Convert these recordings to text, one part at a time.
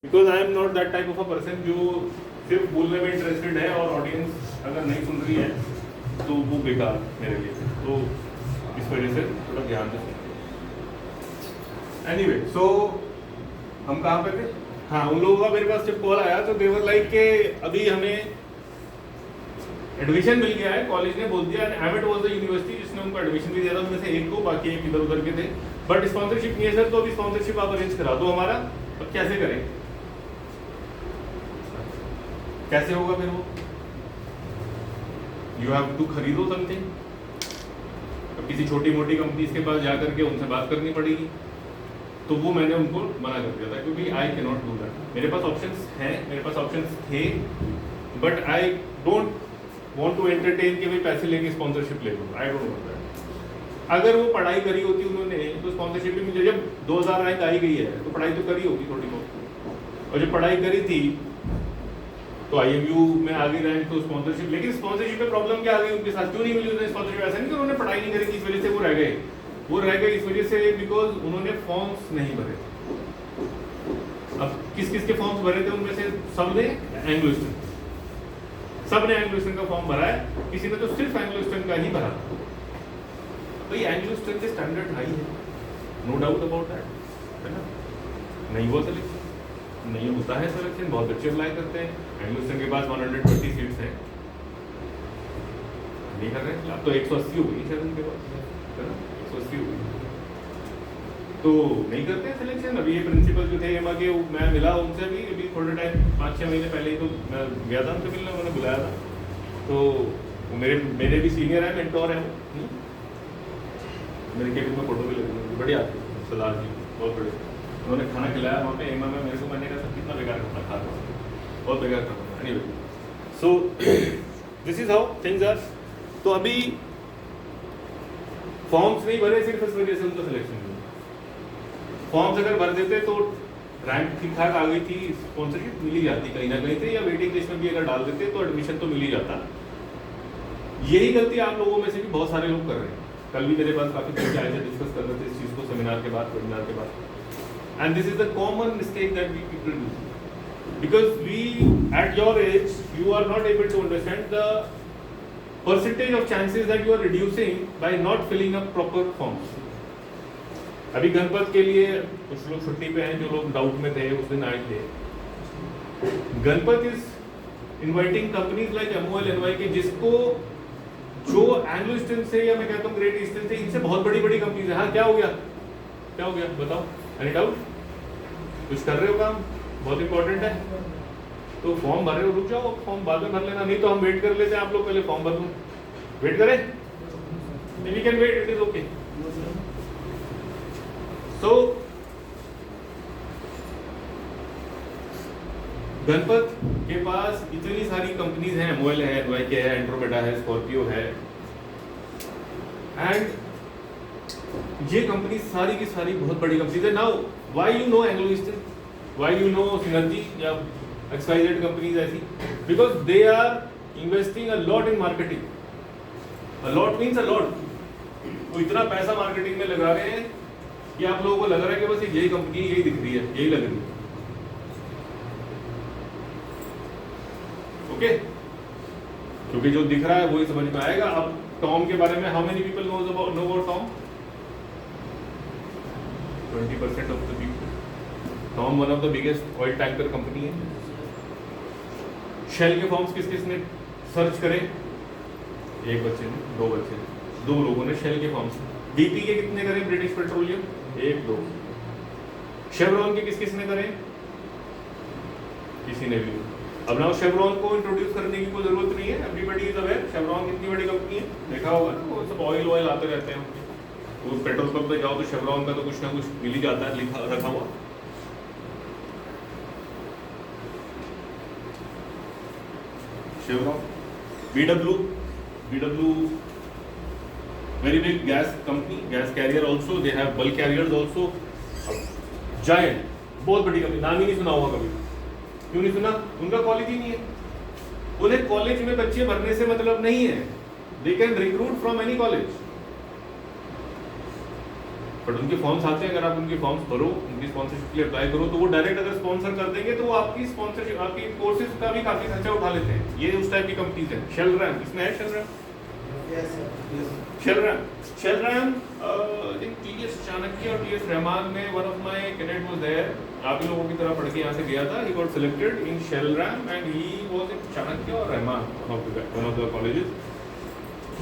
Because I am not that type of a person जो सिर्फ बोलने में इंटरेस्टेड है और ऑडियंस अगर नहीं सुन रही है तो वो बेकार मेरे लिए। तो इस वजह से थोड़ा ध्यान से सुन। एनीवे सो हम कहाँ पे थे? हाँ, उन लोगों का मेरे पास जब कॉल आया तो देवर लाइक के अभी हमें एडमिशन मिल गया है, कॉलेज ने बोल दिया। एमिट वाज द यूनिवर्सिटी जिसने उनको एडमिशन भी दिया था, उनमें से एक को, बाकी एक इधर उधर के थे। बट स्पॉन्सरशिप नहीं है सर, तो अभी स्पॉन्सरशिप आप अरेंज करा दो हमारा। अब कैसे करें, कैसे होगा फिर वो? यू हैव टू खरीदो समथिंग। अब किसी छोटी मोटी कंपनीज के पास जा करके उनसे बात करनी पड़ेगी। तो वो मैंने उनको मना कर दिया था क्योंकि I can not do that. मेरे पास ऑप्शंस हैं, मेरे पास ऑप्शंस थे, but I don't want to entertain कि भाई पैसे लेके स्पॉन्सरशिप ले लो। I don't want that. अगर वो पढ़ाई करी होती उन्होंने तो स्पॉन्सरशिप भी मिल, जब 2000 रैंक आई गई है तो पढ़ाई तो करी होगी थोड़ी बहुत। और जब पढ़ाई करी थी तो IMU में आ गई रैंक, तो स्पॉन्सरशिप। लेकिन स्पॉन्सरशिप में प्रॉब्लम क्या आ गई उनके साथ, क्यों नहीं मिली उन्हें स्पॉन्सरशिप? ऐसा नहीं कि उन्होंने पढ़ाई नहीं करी थी इस वजह से वो रह गए। वो रह गए इस वजह से बिकॉज उन्होंने फॉर्म्स नहीं भरे। अब किस किस के फॉर्म्स भरे थे उनमें से? सबने एंग्लो ईस्टर्न, सबने एंग्लो ईस्टर्न का फॉर्म भरा है, किसी ने तो सिर्फ एंग्लो ईस्टर्न का ही भरा। तो ये एंग्लो ईस्टर्न के स्टैंडर्ड हाई है, नो डाउट अबाउट दैट, है ना? नहीं हुआ सिलेक्शन, नहीं होता है सिलेक्शन, बहुत अच्छे अप्लाई करते हैं। एंग्लो ईस्टर्न के पास 120 सीट्स हैं, नहीं कर रहे। अब तो 180 हो गई शायद उनके पास, है ना? 180 हो गई, तो नहीं करते हैं सिलेक्शन। अभी ये प्रिंसिपल जो थे एमा के, मैं मिला उनसे अभी थोड़े टाइम, 5-6 महीने पहले ही तो मैं गया था उनसे मिलने, उन्होंने बुलाया था। तो मेरे भी सीनियर है, मेंटोर है वो। मेरे केबिन में फोटो भी लगी, बढ़िया सरदार जी, बहुत बड़े। उन्होंने खाना खिलाया वहाँ पे एमा में मेरे को। मैंने कहा सब कितना बेकार खाना खा रहा हूँ, बहुत बेकार खाना। Anyway so this is how things are. तो अभी फॉर्म्स नहीं भरे सिर्फ इस वजह से उनको सिलेक्शन मिला। फॉर्म्स अगर भर देते तो रैंक ठीक ठाक आ गई थी, स्पॉन्सरशिप मिल ही जाती कहीं ना कहीं से, या वेटिंग लिस्ट में भी अगर डाल देते तो एडमिशन तो मिल ही जाता। यही गलती आप लोगों में से भी बहुत सारे लोग कर रहे हैं। कल भी मेरे पास काफी बच्चे आए थे, डिस्कस कर रहे थे इस चीज को सेमिनार के बाद, वेबिनार के बाद। And this is the common mistake that we people do, because we at your age you are not able to understand the percentage of chances that you are reducing by not filling up proper forms. अभी गणपत के लिए कुछ लोग छुट्टी पे हैं, जो लोग डाउट में थे उस दिन आए थे। Ganpat is inviting companies like MOL, NYK, जिसको जो एंग्लो ईस्टर्न से, या मैं कहता हूँ ग्रेट ईस्टर्न से, इनसे बहुत बड़ी बड़ी कंपनीज है। हाँ, क्या हो गया, क्या हो गया बताओ? Any doubt? कुछ कर रहे हो काम, बहुत इंपॉर्टेंट है। तो फॉर्म भर रहे हो, रुक जाओ, फॉर्म बाद में भर लेना, नहीं तो हम वेट कर लेते हैं, आप लोग पहले फॉर्म भर लो। वेट करें? We can wait, it is okay. So Ganpat के पास इतनी सारी कंपनीज हैं, MOL है, NYK है, एंड्रोमेडा है, स्कॉर्पियो है, एंड ये कंपनी सारी की सारी बहुत बड़ी कंपनीज है। Now why you know Anglo Eastern, why you know Synergy या XYZ कंपनीज ऐसी? Because they are investing a lot in marketing. A lot means a lot. वो इतना पैसा मार्केटिंग में लगा रहे हैं कि आप लोगों को लग रहा है कि बस यही कंपनी यही दिख रही है, यही लग रही है। ओके, क्योंकि जो दिख रहा है वही समझ में आएगा। अब टॉम के बारे में how many people know about Tom? 20% of the people. Tom one of the biggest oil tanker company है। शेल के फॉर्म्स किस किस ने सर्च करें? एक बच्चे ने, दो बच्चे ने, 2 लोगों ने शेल के फॉर्म्स। BP के कितने करें? British petroleum 1-2। शेवरॉन के किस किस ने करें? किसी ने भी। अब ना शेवरॉन को इंट्रोड्यूस करने की कोई जरूरत नहीं है, एवरीबॉडी इज अवेयर। शेवरॉन कितनी बड़ी कंपनी है, देखा होगा ना, वो सब ऑयल आते रहते हैं। वो पेट्रोल पंप पे जाओ तो शेवरॉन का तो कुछ ना कुछ मिल ही जाता है, लिखा रखा हुआ। Chevron, BW, very big gas company, gas carrier also, they have bulk carriers also. Giant, बहुत बड़ी कंपनी, नाम ही नहीं सुना होगा कभी। क्यों नहीं सुना? उनका कॉलेज ही नहीं है। उन्हें कॉलेज में बच्चे भरने से मतलब नहीं है। They can recruit from any college. But उनके फॉर्म्स आते हैं, अगर आप उनके फॉर्म्स भरो, उनकी स्पॉन्सरशिप के लिए अप्लाई करो, तो वो डायरेक्ट अगर स्पॉन्सर कर देंगे तो वो आपकी स्पॉन्सरशिप, आपकी कोर्सेज का भी काफी खर्चा उठा लेते हैं। ये उस टाइप की कंपनीज है। शेलरैम, इसमें है शेलरैम? शेलरैम टीएस चाणक्य और टीएस रहमान में one of my cadet was there. आप लोगों की तरह पढ़ के यहाँ से गया था। He got selected in Shriram and he was in Chanakya और Rahman, one of the colleges.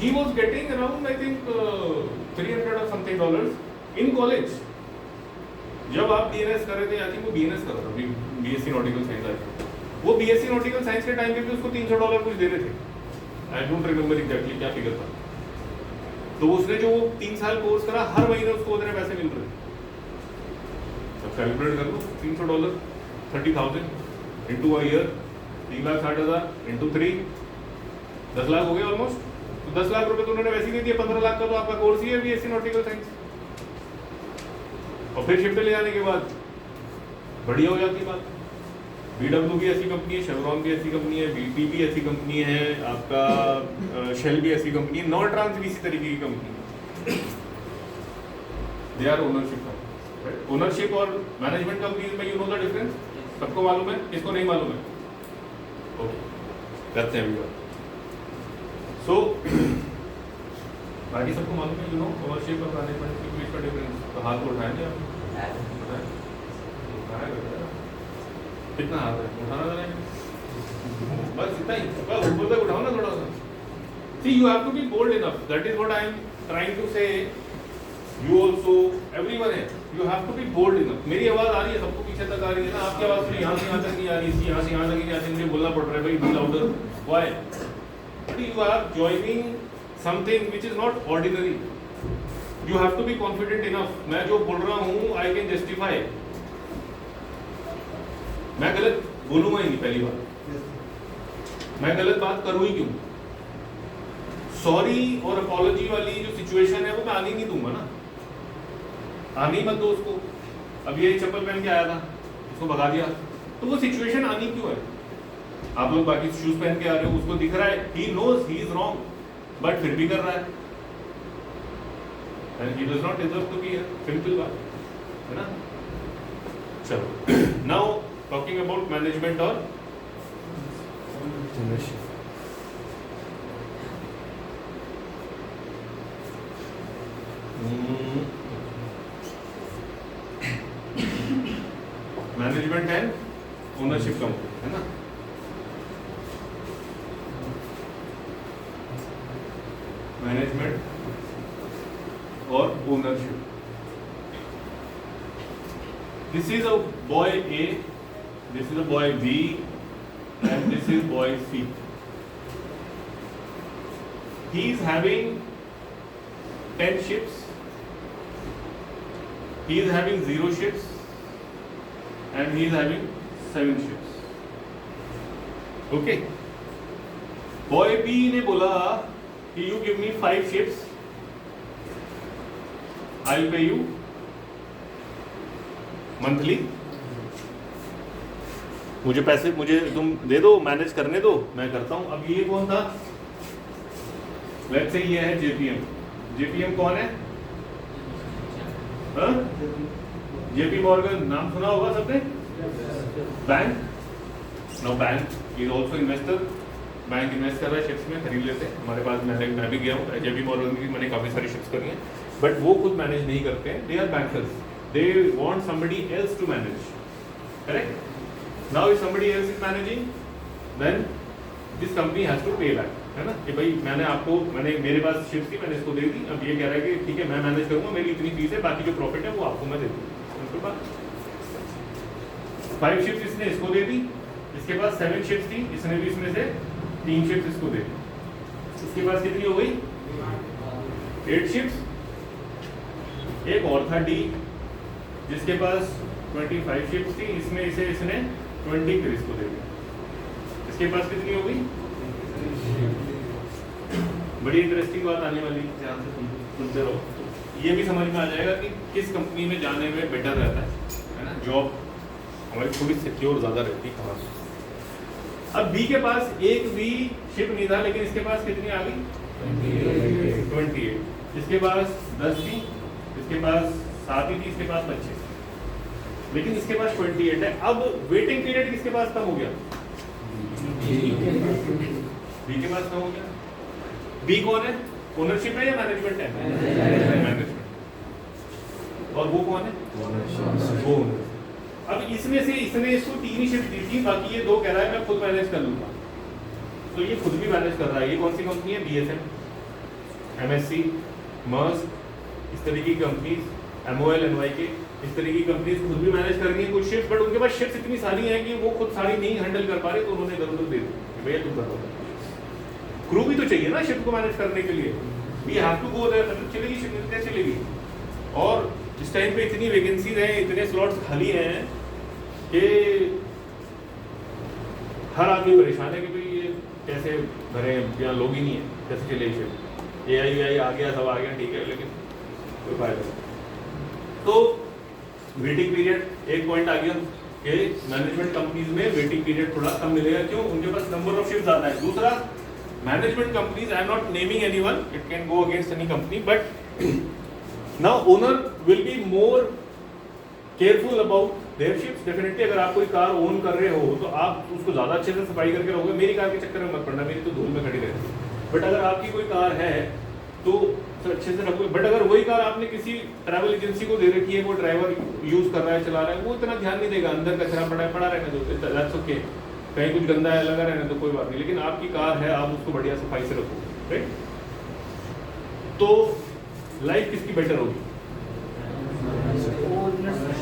He was getting around I think $300 or something in college. जब आप BNS कर रहे थे, आई थिंक वो BNS कर रहा था, BSc नॉटिकल साइंस, वो BSc नॉटिकल साइंस के टाइम पे भी उसको $300 कुछ दे रहे थे। आई डोंट रिमेम्बर एग्जैक्टली क्या फिगर था। तो उसने जो 3 साल कोर्स करा, हर महीने उसको उतने पैसे मिल रहे थे। अब कैलकुलेट कर लो, $300 30,000 into a year, 3,60,000 into 3, 10 lakh हो गए ऑलमोस्ट। तो 10 लाख रुपए तो उन्होंने वैसे ही दे दिए, 15 लाख का तो आपका कोर्स ही है बीएससी नॉटिकल साइंस। और फिर शिफ्ट ले जाने के बाद बढ़िया हो जाती बात। बीडब्ल्यू भी ऐसी कंपनी है, शेवरॉन भी ऐसी कंपनी है, बीपी भी ऐसी कंपनी है, आपका शेल भी ऐसी कंपनी है, नॉर्ट्रांस भी इसी तरीके की कंपनी है। They are ownership. ओनरशिप और मैनेजमेंट कंपनीज में यू नो द डिफरेंस? सबको मालूम है? किसको नहीं मालूम है? ओके, करते हैं अभी। सो बाकी सबको मालूम है, यू नो, ओनरशिप और मैनेजमेंट के बीच का डिफरेंस। तो हाथ को उठाएंगे आप? कितना हाथ है? उठाना जरा, बस इतना ही, बस ऊपर तक उठाओ ना थोड़ा सा। See, you have to be bold enough. That is what I am trying to say. You also, everyone है, you have to be bold enough. मेरी आवाज आ रही है, सबको पीछे तक आ रही है ना? आपकी आवाज तो यहाँ से यहाँ तक नहीं आ रही, यहाँ से यहाँ तक नहीं आ रही, मुझे बोलना पड़ रहा है भाई, be louder. Why? You are joining something which is not ordinary. You have to be confident enough. मैं जो बोल रहा हूँ, I can justify. मैं गलत बोलूँगा ही नहीं पहली बार। मैं गलत बात करूँ ही क्यों? सॉरी और अपॉलॉजी वाली जो सिचुएशन है वो मैं आने नहीं दूंगा ना। आने मत दो उसको। अब ये चप्पल पहन के आया था, उसको भगा दिया, तो वो सिचुएशन आनी क्यों है? आप लोग बाकी शूज पहन के आ रहे हो, उसको दिख रहा है, he knows he is wrong, but फिर भी कर रहा है, and he does not deserve to be here. Simple बात है ना। चलो, now talking about management और मैनेजमेंट एंड ओनरशिप कंपनी, है ना। मैनेजमेंट और ownership. This is a boy A, this is a boy B and this is boy C. He is having 10 ships, he is having 0 ships and he is having 7 ships. Okay, boy B ने बोला कि you give me 5 ships, I'll pay you monthly. मुझे पैसे, मुझे तुम दे दो, manage करने दो, मैं करता हूं। अब ये कौन था? लेट्स से ये है JPM। JPM कौन है? JP Morgan, नाम सुना होगा सबने? Bank, no bank is also investor. Bank invest कर रहा है शिप्स में, खरीद लेते हैं। हमारे पास मैं भी गया हूँ, JP Morgan की मैंने काफ़ी सारी शिप्स करी हैं, बट वो खुद मैनेज नहीं करते हैं। They are bankers, they want somebody else to manage, correct. Now if somebody else is managing, then this company has to pay back, है ना, कि भाई मैंने मेरे पास शिप्स थी, मैंने इसको दे दी, अब ये कह रहा है कि ठीक है मैं मैनेज करूंगा, मेरी इतनी फीस है, बाकी जो प्रॉफिट है वो आपको मैं दे दूंगा। उनके पास 5 शिप्स इसने इसको दे दी, इसके पास 7 शिप्स थी, इसने भी इसमें से 3 शिप्स इसको दे दी। इसके पास कितनी हो गई? 8 शिप्स। एक और था डी, जिसके पास 25 शिप्स थी, इसमें इसने 20 फिर इसको दे दी। इसके पास कितनी हो गई? बड़ी इंटरेस्टिंग बात आने वाली, ध्यान से सुनते रहो। ये भी समझ में आ जाएगा कि किस कंपनी में जाने में बेटर रहता है ना। जॉब हमारी थोड़ी सिक्योर ज़्यादा रहती है कहाँ से। अब बी के पास एक भी शिप नहीं था, लेकिन इसके पास कितनी आ गई? 28। इसके पास 10 थी, इसके पास 7 ही थी, इसके पास 25, लेकिन इसके पास 28 है। अब वेटिंग पीरियड किसके पास कम हो गया? बी के पास कम हो गया। बी कौन है? ओनरशिप है या मैनेजमेंट है? मैनेजमेंट। और वो कौन है? वो ओनर। अब इसमें से इसने इसको 3 ही शिफ्ट दी थी, बाकी ये 2 कह रहा है मैं खुद मैनेज कर लूंगा। तो ये खुद भी मैनेज कर रहा है। ये कौन सी कंपनी है? बीएसएम, एमएससी, मर्स्क, इस तरीके की कंपनीज, एमओएल, एनवाईके, इस तरीके की कंपनीज खुद भी मैनेज कर रही है कुछ शिफ्ट, बट उनके पास शिफ्ट इतनी सारी हैं कि वो खुद सारी नहीं हैंडल कर पा रहे, तो उन्होंने इधर उधर दे दी, भैया तुम करो। क्रू भी तो चाहिए ना शिफ्ट को मैनेज करने के लिए। We have to go there, मतलब चलेगी शिफ्ट कैसे चलेगी? और इस टाइम पे इतनी वैकेंसीज हैं, इतने स्लॉट्स खाली हैं कि हर आदमी परेशान है कि भाई ये कैसे भरे, यहाँ लोग ही नहीं है, कैसे चलेगी शिफ्ट? एआई आ गया, सब आ गया, ठीक है, लेकिन कोई फायदा नहीं। तो वेटिंग पीरियड एक पॉइंट आ गया कि मैनेजमेंट कंपनीज में वेटिंग पीरियड थोड़ा कम मिलेगा। क्यों? उनके पास नंबर ऑफ शिफ्ट ज्यादा है। दूसरा, management companies, I am not naming anyone, it can go against any company, but now owner will be more careful about their shifts. Definitely अगर आप कोई कार ओन कर रहे हो तो आप उसको ज्यादा अच्छे से सफाई करके रहोगे। मेरी कार के चक्कर में मत पड़ना, मेरी तो धूल में खड़ी रहती है। बट अगर आपकी कोई कार है तो अच्छे से रखोगे। बट अगर वही कार आपने किसी ट्रैवल एजेंसी को दे रखी है, वो ड्राइवर यूज कर रहा है, चला रहा है, वो इतना ध्यान नहीं देगा, अंदर कचरा पड़ा रहने दो, दैट्स ओके, कहीं कुछ गंदा है लगा रहने तो कोई बात नहीं। लेकिन आपकी कार है, आप उसको बढ़िया सफाई से रखो, राइट? तो लाइफ किसकी बेटर होगी?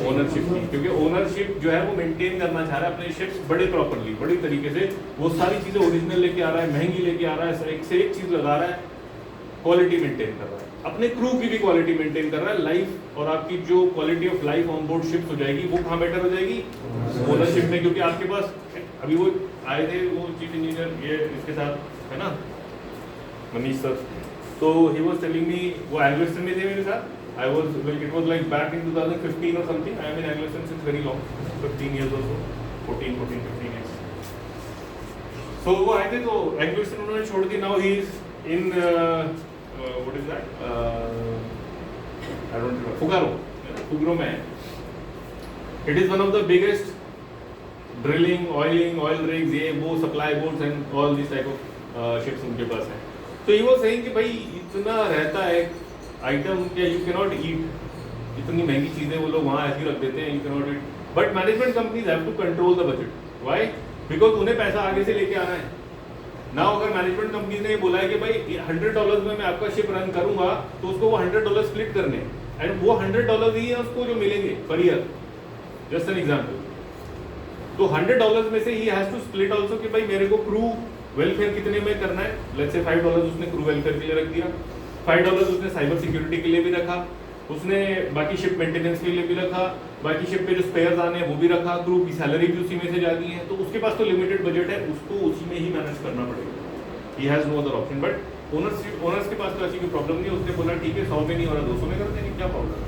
ओनरशिप की, क्योंकि ओनरशिप जो है वो मेंटेन करना चाह रहा है अपने शिप्स बड़े प्रॉपरली, बड़ी तरीके से, वो सारी चीजें ओरिजिनल लेके आ रहा है, महंगी लेके आ रहा है, एक से एक चीज लगा रहा है, क्वालिटी मेंटेन कर रहा है, अपने क्रू की भी क्वालिटी मेंटेन कर रहा है। लाइफ और आपकी जो quality of life on board shift हो जाएगी, वो कहाँ बेटर हो जाएगी? ओनरशिप में। क्योंकि आपके पास अभी वो आए थे, वो चीफ इंजीनियर, ये इसके साथ है ना, मनीष सर, तो ही वाज टेलिंग मी, वो एंग्लोस्टन में थे मेरे साथ। I was like, it was like back in 2015 or something. I am in Anglo-Saxon since very long, 15 years or so, 15 years. So वो आए थे तो Anglo-Saxon उन्होंने छोड़ दी. Now he is in what is that? I don't know. Fugaro में है. It is one of the biggest drilling, oiling, oil rigs, ये वो supply boats and all these type of ships उनके पास हैं. तो he was saying कि भाई इतना रहता है आइटम क्या, यू कैन नॉट ईट, इतनी महंगी चीजें वो लोग वहाँ ऐसी रख देते हैं, you can not eat. But management companies have to control the budget, why? Because उन्हें पैसा आगे से लेके आना है ना। अगर मैनेजमेंट कंपनी ने बोला है कि भाई $100 में मैं आपका शिप रन करूंगा, तो उसको वो $100 स्प्लिट करने, एंड वो $100 ही है उसको जो मिलेंगे per year, just an example. तो $100 में से he has to split also कि भाई मेरे को क्रू वेलफेयर कितने में करना है। लेट्स से $5 उसने क्रू वेलफेयर के लिए रख दिया, $5 उसने साइबर सिक्योरिटी के लिए भी रखा, उसने बाकी शिप मेंटेनेंस के लिए भी रखा, बाकी शिप पे जो स्पेयर्स आने हैं वो भी रखा, क्रू की सैलरी भी उसी में से जाती है। तो उसके पास तो लिमिटेड बजट है, उसको उसी में ही मैनेज करना पड़ेगा। He has no other option. But owners के पास तो ऐसी कोई प्रॉब्लम नहीं है। उसने बोला ठीक है 100 में नहीं हो रहा 200 में करते हैं, क्या प्रॉब्लम है?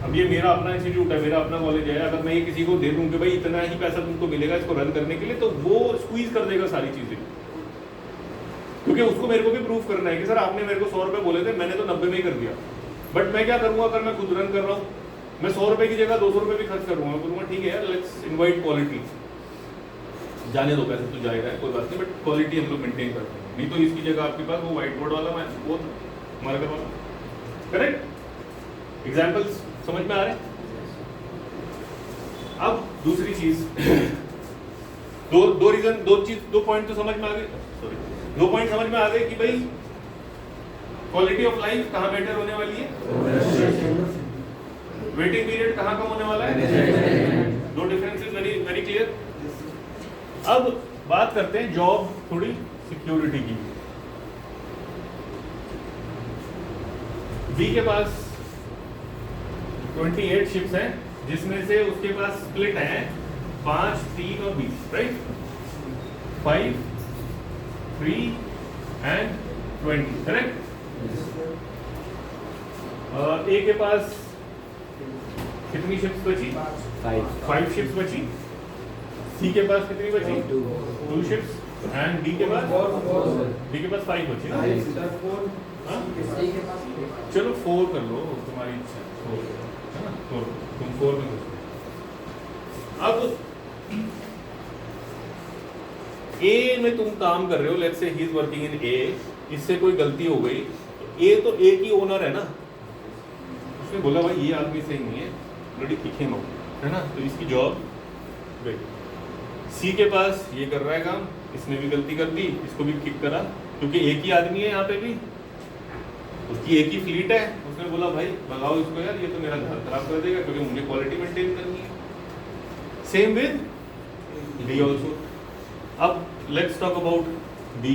अब ये मेरा अपना इंस्टीट्यूट है, मेरा अपना कॉलेज है, अगर मैं ये किसी को दे दूँ कि भाई इतना ही पैसा तुमको मिलेगा इसको रन करने के लिए, तो वो स्क्वीज कर देगा सारी चीजें, क्योंकि उसको मेरे को भी प्रूफ करना है कि सर आपने मेरे को 100 रुपए बोले थे, मैंने तो 90 में ही कर दिया। बट मैं क्या करूंगा, अगर मैं खुद रन कर रहा हूँ, मैं 100 रुपए की जगह 200 रुपए भी खर्च करूंगा, बोलूंगा ठीक है लेट्स इनवाइट क्वालिटी, जाने दो पैसे तो जाएगा कोई बात नहीं, बट क्वालिटी हम लोग मेंटेन करते हैं। नहीं तो इसकी जगह आपके पास वो व्हाइट बोर्ड वाला मैं वो मार्कर वाला, करेक्ट? एग्जाम्पल्स समझ में आ रहे हैं? अब दूसरी चीज, दो पॉइंट तो समझ में आ गए, सॉरी 2 पॉइंट समझ में आ गए कि भाई क्वालिटी ऑफ लाइफ कहाँ बेटर होने वाली है, वेटिंग पीरियड कहाँ कम होने वाला है, 2 डिफरेंसेस वेरी वेरी क्लियर। अब बात करते हैं जॉब थोड़ी सिक्योरिटी की। बी के पास 28 शिप्स हैं, जिसमें से उसके पास स्प्लिट है 5, 3 और 20, राइट? 5, 3 and 20, correct? ए के पास कितनी शिप्स बची? 5 शिप्स बची। सी के पास कितनी बची? 2 शिप्स। एंड डी के पास 5 बची ना? चलो 4 कर लो, तुम्हारी इच्छा, 4 है ना? तुम 4 में घुस गए। अब ए में तुम काम कर रहे हो, let's say he is working in ए, इससे कोई गलती हो गई, ए तो ए की ओनर है ना, उसने बोला भाई ये आदमी सही नहीं है, ब्लडी किक हिम आउट, है ना, तो इसकी जॉब गई। सी के पास ये कर रहा है काम, इसने भी गलती कर दी, इसको भी किक करा, क्योंकि एक ही आदमी है यहाँ पे भी, उसकी एक ही फ्लीट है, उसने बोला भाई भगाओ इसको यार, ये तो मेरा घर खराब कर देगा, क्योंकि मुझे क्वालिटी मेंटेन करनी है। Same with B also. अब लेट्स टॉक अबाउट बी।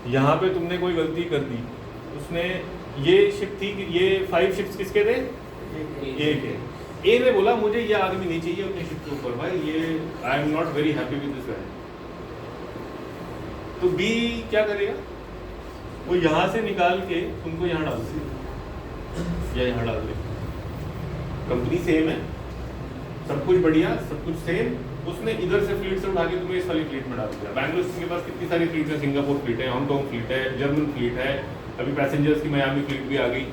यहाँ पे तुमने कोई गलती कर दी, उसने ये शिप थी, ये 5 शिप्स किसके थे? ए के। ए ने बोला मुझे ये आदमी नहीं चाहिए अपने शिप के ऊपर, भाई ये I am not very happy with this guy. तो बी क्या करेगा? वो यहाँ से निकाल के तुमको यहाँ डाल दे या यहाँ डाल दे, कंपनी सेम है, सब कुछ बढ़िया, सब कुछ सेम, उसने इधर से फ्लीट से उठा के तुम्हें इस वाली फ्लीट में डाल दिया। बैंगलोर के पास कितनी सारी फ्लीट है, सिंगापुर फ्लीट है, हांगकांग फ्लीट है, जर्मन फ्लीट है, अभी पैसेंजर्स की मियामी फ्लीट भी आ गई,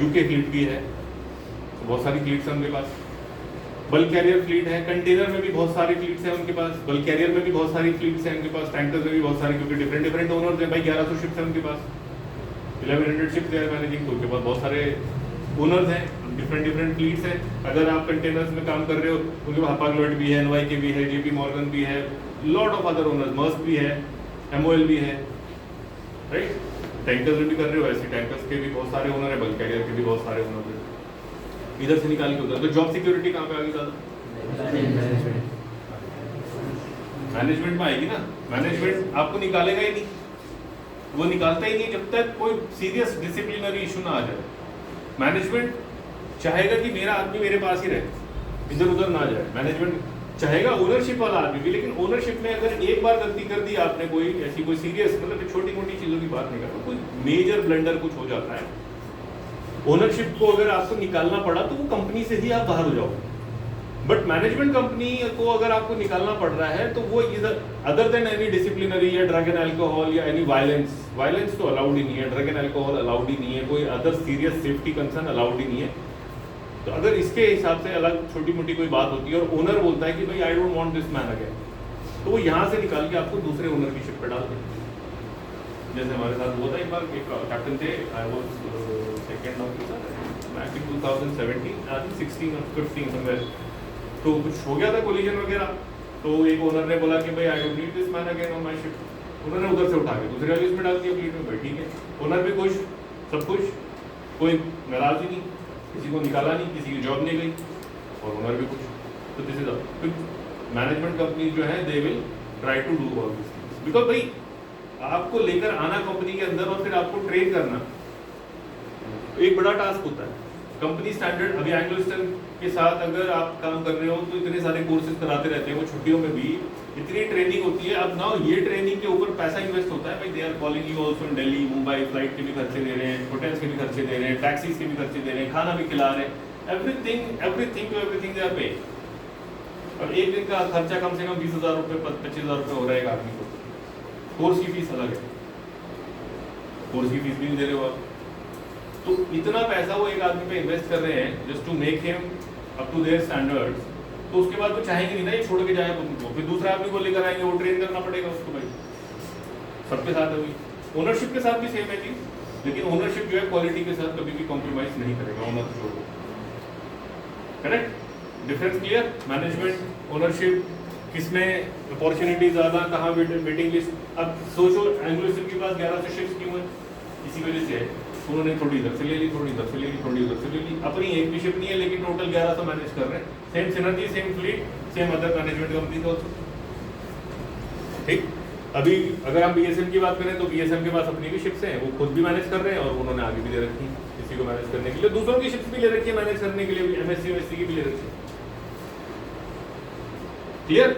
यूके फ्लीट भी है, तो बहुत सारी फ्लीट्स हैं उनके पास। बल्क कैरियर फ्लीट है, कंटेनर में भी बहुत सारी फ्लीट्स हैं उनके पास, बल्क कैरियर में भी बहुत सारी फ्लीट्स हैं उनके पास, टैंकर्स में भी बहुत सारी, क्योंकि डिफरेंट डिफरेंट ओनर्स हैं भाई, 1100 शिप्स हैं उनके पास, 1100 शिप्स दे आर मैनेजिंग, तो उनके पास बहुत सारे ओनर्स हैं, डिफरेंट डिफरेंट फ्लीट्स हैं। अगर आप कंटेनर्स में काम कर रहे हो, उनके पास हपाग-लॉयड भी है, एनवाईके भी है, जेपी मॉर्गन भी है, lot of other owners, Maersk भी है, एमओएल भी है, राइट। टैंकर्स में भी कर रहे हो, ऐसे टैंकर्स के भी बहुत सारे ओनर है, बल्क कैरियर के भी बहुत सारे ओनर है। इधर से निकाल के उधर, तो जॉब सिक्योरिटी कहाँ पे आएगी ज़्यादा? मैनेजमेंट में आएगी ना। मैनेजमेंट आपको निकालेगा ही नहीं, वो निकालता ही नहीं जब तक कोई सीरियस डिसिप्लिनरी इशू ना आ जाए। मैनेजमेंट चाहेगा कि मेरा आदमी मेरे पास ही रहे, इधर उधर ना जाए। मैनेजमेंट चाहेगा ओनरशिप वाला आदमी भी, लेकिन ओनरशिप में अगर एक बार गलती कर दी आपने, कोई ऐसी कोई सीरियस, मतलब छोटी मोटी चीज़ों की बात नहीं करता, कोई मेजर ब्लंडर कुछ हो जाता है, ओनरशिप को अगर आपको निकालना पड़ा तो वो कंपनी से ही आप बाहर हो जाओगे। बट मैनेजमेंट कंपनी को अगर आपको निकालना पड़ रहा है तो वो इधर अदर देन एनी डिसिप्लिनरी या ड्रग एंड अल्कोहल या एनी वायलेंस तो अलाउड ही नहीं है, ड्रग एंड अल्कोहल अलाउड ही नहीं है, कोई other serious safety concern allowed ही नहीं है। तो अगर इसके हिसाब से अलग छोटी मोटी कोई बात होती है और ओनर बोलता है कि भाई आई don't want this man again, तो वो यहाँ से निकाल के आपको दूसरे ओनर की शिप पे डाल देते। जैसे हमारे साथ हुआ था एक बार, एक कैप्टन थे, I was second officer back in 2017 I think 16 और 15 समवेयर, तो कुछ हो गया था कोलिजन वगैरह, तो एक ओनर ने बोला कि भाई I don't need this man again on my ship, उन्होंने उधर से उठा के दूसरे वाली इसमें डाल दिया फ्लीट में, भाई ठीक है, ओनर भी खुश, सब कुछ, कोई नाराज ही नहीं, किसी को निकाला नहीं, किसी की जॉब नहीं गई और ओनर भी खुश। तो दिस इज मैनेजमेंट कंपनी जो है they will try to do all this things, because भाई आपको लेकर आना कंपनी के अंदर और फिर आपको ट्रेन करना एक बड़ा टास्क होता है। कंपनी स्टैंडर्ड, अभी एंग्लो ईस्टर्न के साथ अगर आप काम कर रहे हो तो इतने सारे कोर्सेज कराते रहते हैं, वो छुट्टियों में भी इतनी ट्रेनिंग होती है। अब नाउ ये ट्रेनिंग के ऊपर पैसा इन्वेस्ट होता है भाई, they are calling you also in Delhi, Mumbai, flight के भी खर्चे दे रहे हैं, होटल्स के भी खर्चे दे रहे हैं, टैक्सीज के भी खर्चे दे रहे हैं, खाना भी खिला रहे हैं, एवरीथिंग दे आर पेइंग। और एक दिन का खर्चा कम से कम 20,000 रुपये 25,000 रुपये हो रहा है आदमी को। कोर्स की फीस अलग है, कोर्स की फीस भी नहीं दे रहे हो आप, तो इतना पैसा वो एक आदमी पे इन्वेस्ट कर रहे हैं just to make him up to their standards, तो उसके बाद वो चाहेंगे नहीं ना ये छोड़ के जाए उनको, फिर दूसरा आदमी को लेकर आएंगे, वो ट्रेन करना पड़ेगा उसको भाई। सबके साथ है वही, ओनरशिप के साथ भी सेम है चीज, लेकिन ओनरशिप जो है क्वालिटी के साथ कभी भी कॉम्प्रोमाइज नहीं करेगा, ओनर छोड़ो, correct? Difference clear? Management, ownership, किसमें अपॉर्चुनिटी ज़्यादा, कहाँ वेटिंग लिस्ट। अब सोचो एंग्लो ईस्टर्न के पास 1100 शिप्स क्यों है? इसी वजह से है, उन्होंने थोड़ी इधर से ले ली, थोड़ी इधर से ले ली, थोड़ी उधर से ले ली, अपनी एक भी शिप नहीं है लेकिन टोटल 1100 मैनेज कर रहे हैं। Same synergy, same fleet, same other management companies also, ठीक। अभी अगर हम बीएसएम की बात करें तो बीएसएम के पास अपनी भी शिप्स हैं, वो खुद भी मैनेज कर रहे हैं और उन्होंने आगे भी ले रखी है किसी को मैनेज करने के लिए, दूसरों की शिप्स भी ले रखी है मैनेज करने के लिए, एमएससी की भी ले रखी है। क्लियर?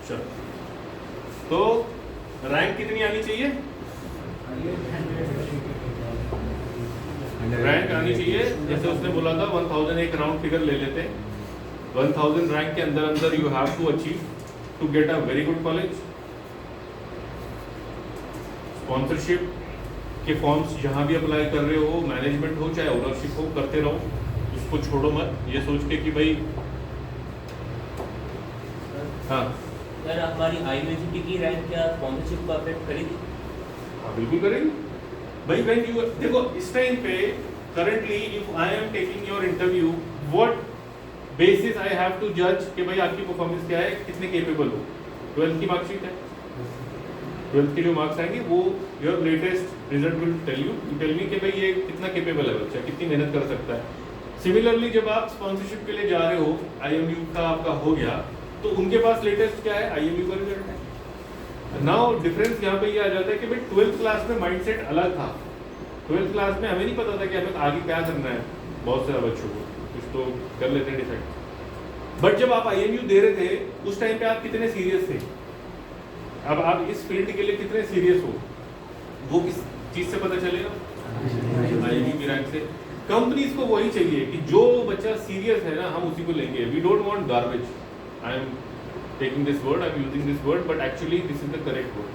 चलो, तो रैंक कितनी आनी चाहिए? रैंक आनी चाहिए, जैसे उसने बोला था 1000, एक राउंड फिगर ले लेते हैं, 1000 रैंक के अंदर अंदर you have to achieve to get a very good college, sponsorship, के फॉर्म्स जहाँ भी अप्लाई कर रहे हो, मैनेजमेंट हो चाहे ओनरशिप हो, करते रहो, इसको छोड़ो मत, ये सोच के कि भाई हाँ सर हमारी आई यूनिवर्सिटी की रैंक क्या स्पॉन्सरशिप को अफेक्ट करेगी? हाँ बिल्कुल करेंगे भाई। व्हेन यू देखो इस टाइम पे currently if I am taking your interview, what basis I have to जज कि भाई आपकी परफॉर्मेंस क्या है, कितने केपेबल हो। 12th की मार्कशीट है, 12th के जो मार्क्स आएंगे वो your latest result will tell me कि भाई ये कितना केपेबल है बच्चा, कितनी मेहनत कर सकता है। सिमिलरली जब आप स्पॉन्सरशिप के लिए जा रहे हो, आईएमयू का आपका हो गया, तो उनके पास लेटेस्ट क्या है, आईएमयू का रिजल्ट है। नाउ डिफरेंस यहाँ पे ये आ जाता है कि भाई 12th क्लास में माइंडसेट अलग था। 12th क्लास में हमें नहीं पता था कि हमें आगे क्या करना है, बहुत सारे बच्चों को कुछ तो कर लेते हैं डिसाइड। बट जब आप आईएमयू दे रहे थे उस टाइम पे आप कितने सीरियस थे, अब आप इस फील्ड के लिए कितने सीरियस हो, वो किस चीज से पता चलेगा, आईएमयू की रैंक से। कंपनीज को वही चाहिए कि जो बच्चा सीरियस है ना, हम उसी को लेंगे। We don't want garbage. I am taking this word, I am using this word, but actually this is the correct word.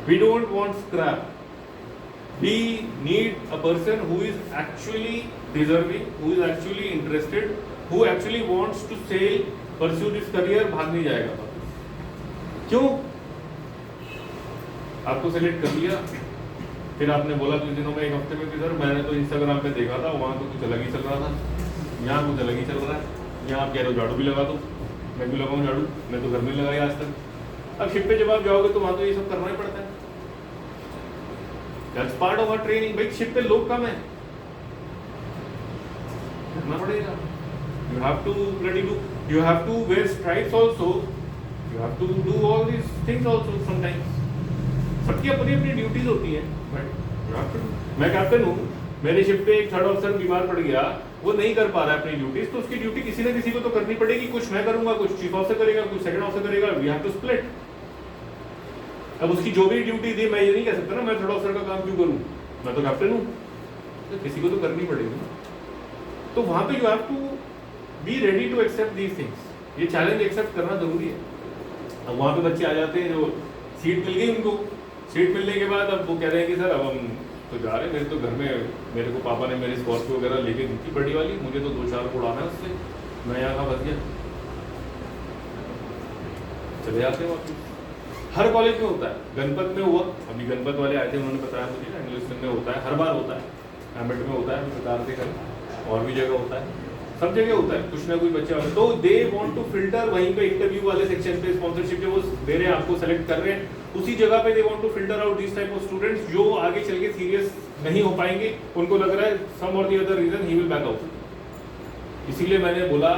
We don't want scrap. We need a person who is actually deserving, who is actually interested, who actually wants to sail, pursue this career, भाग नहीं जाएगा। क्यों? आपको select कर लिया, फिर आपने बोला कुछ दिनों में, एक हफ्ते में कि सर मैंने तो इंस्टाग्राम पे देखा था, वहाँ तो कुछ अलग ही चल रहा था, यहाँ कुछ अलग ही चल रहा है, यहाँ आप कह रहे हो झाड़ू भी लगा दो, मैं भी लगाऊं झाड़ू, मैं तो घर में लगाया आज तक। अब शिप पे जब आप जाओगे तो वहां तो ये सब करना ही पड़ता है, that's part of our training. भाई शिप पे लोग कम है, करना पड़ेगा। You have to bloody do, you have to wear stripes also, you have to do all this things also sometimes. सबकी अपनी अपनी ड्यूटीज होती है, but you have to do. मैं कैप्टन हूँ, मेरे शिप पे एक 3rd ऑफिसर बीमार पड़ गया, वो नहीं कर पा रहा है अपनी ड्यूटीज, तो उसकी ड्यूटी किसी ना किसी को तो करनी पड़ेगी। कुछ मैं करूंगा, कुछ चीफ ऑफिसर करेगा, कुछ 2nd ऑफिसर करेगा, वी हैव टू स्प्लिट। अब उसकी जो भी ड्यूटी थी, मैं ये नहीं कह सकता ना मैं 3rd ऑफिसर का काम क्यों करूं, मैं तो कैप्टन हूं, तो किसी को तो करनी पड़ेगी। तो वहां पे you have to be ready to accept these things. ये चैलेंज एक्सेप्ट करना जरूरी है। अब वहां पे बच्चे आ जाते हैं जो सीट मिल गई उनको, सीट मिलने के बाद अब वो कह रहे हैं कि सर अब हम तो जा रहे हैं, मेरे तो घर में मेरे को पापा ने मेरी स्कॉर्पियो वगैरह लेके दी थी बड़ी वाली, मुझे तो 2-4 उड़ाना है उससे, मैं यहाँ फंस गया। चले जाते हैं वापस। हर कॉलेज में होता है, गणपत में हुआ, अभी गणपत वाले आए थे, उन्होंने बताया मुझे, इंग्लिश में होता है, हर बार होता है, एमएट में होता है, प्रकार से करें, और भी जगह होता है, सब जगह होता है, कुछ ना कोई बच्चा। तो दे वांट टू फिल्टर वहीं पे इंटरव्यू वाले सेक्शन पे, स्पॉन्सरशिप जो वो दे रहे हैं, आपको सेलेक्ट कर रहे हैं, उसी जगह पे they want to filter out this type of students जो आगे चल के सीरियस नहीं हो पाएंगे, उनको लग रहा है सम और the other reason he will back out. इसीलिए मैंने बोला,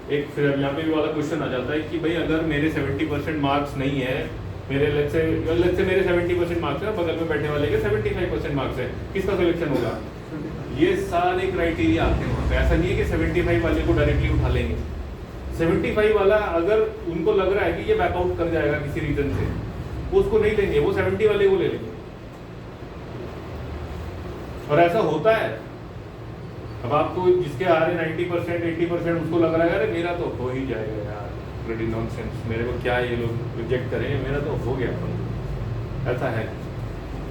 एक फिर यहाँ पे भी वाला क्वेश्चन आ जाता है कि भाई अगर मेरे 70% मार्क्स नहीं है, मेरे लेट्स से मेरे 70% मार्क्स है, बगल में बैठने वाले के 75% मार्क्स है, किसका सिलेक्शन होगा? ये सारे क्राइटेरिया आते हैं वहाँ पे। ऐसा नहीं है कि 75 वाले को डायरेक्टली उठा लेंगे। 75 वाला अगर उनको लग रहा है कि ये बैकआउट कर जाएगा किसी रीजन से, वो उसको नहीं लेंगे, वो 70 वाले को ले लेंगे। और ऐसा होता है। अब आपको जिसके आ रहे 90% 80% उसको लग रहा है अरे मेरा तो हो ही जाएगा यार, ब्लडी नॉनसेंस, मेरे को क्या ये लोग रिजेक्ट करेंगे, मेरा तो हो गया। ऐसा है